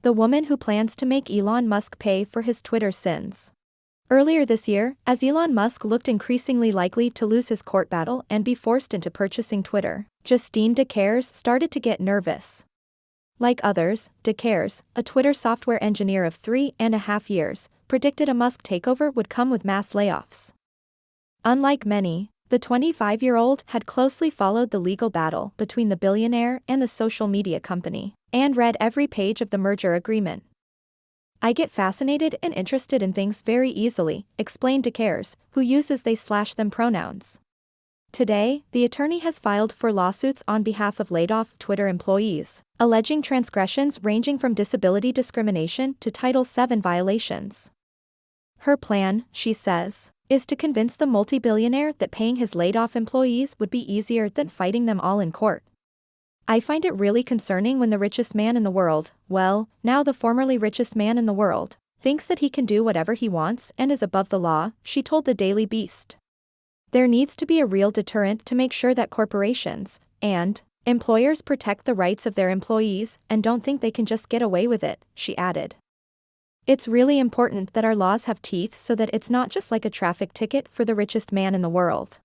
the woman who plans to make Elon Musk pay for his Twitter sins. Earlier this year, as Elon Musk looked increasingly likely to lose his court battle and be forced into purchasing Twitter, Justine Decaires started to get nervous. Like others, Decaires, a Twitter software engineer of 3.5 years, predicted a Musk takeover would come with mass layoffs. Unlike many, the 25-year-old had closely followed the legal battle between the billionaire and the social media company, and read every page of the merger agreement. "I get fascinated and interested in things very easily," explained Decaires, who uses they/them pronouns. Today, the attorney has filed 4 lawsuits on behalf of laid-off Twitter employees, alleging transgressions ranging from disability discrimination to Title VII violations. Her plan, she says, is to convince the multi-billionaire that paying his laid-off employees would be easier than fighting them all in court. "I find it really concerning when the richest man in the world, well, now the formerly richest man in the world, thinks that he can do whatever he wants and is above the law," she told the Daily Beast. "There needs to be a real deterrent to make sure that corporations and employers protect the rights of their employees and don't think they can just get away with it," she added. "It's really important that our laws have teeth so that it's not just like a traffic ticket for the richest man in the world."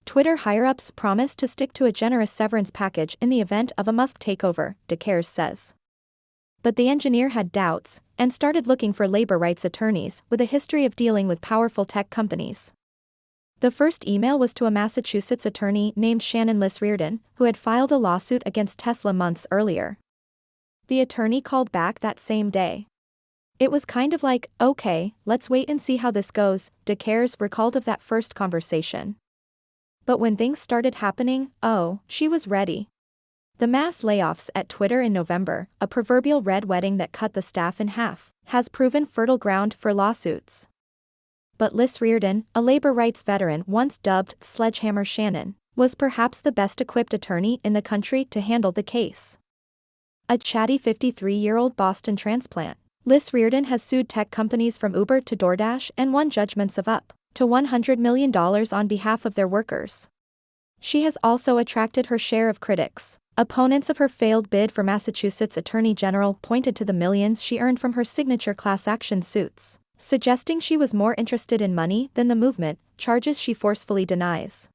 Twitter higher-ups promised to stick to a generous severance package in the event of a Musk takeover, Decaires says. But the engineer had doubts, and started looking for labor rights attorneys with a history of dealing with powerful tech companies. The first email was to a Massachusetts attorney named Shannon Liss-Riordan, who had filed a lawsuit against Tesla months earlier. The attorney called back that same day. "It was kind of like, okay, let's wait and see how this goes," Decaires recalled of that first conversation. But when things started happening, she was ready. The mass layoffs at Twitter in November, a proverbial red wedding that cut the staff in half, has proven fertile ground for lawsuits. But Liss-Riordan, a labor rights veteran once dubbed Sledgehammer Shannon, was perhaps the best equipped attorney in the country to handle the case. A chatty 53-year-old Boston transplant, Liss-Riordan has sued tech companies from Uber to DoorDash and won judgments of up to $100 million on behalf of their workers. She has also attracted her share of critics. Opponents of her failed bid for Massachusetts Attorney General pointed to the millions she earned from her signature class action suits, suggesting she was more interested in money than the movement, charges she forcefully denies.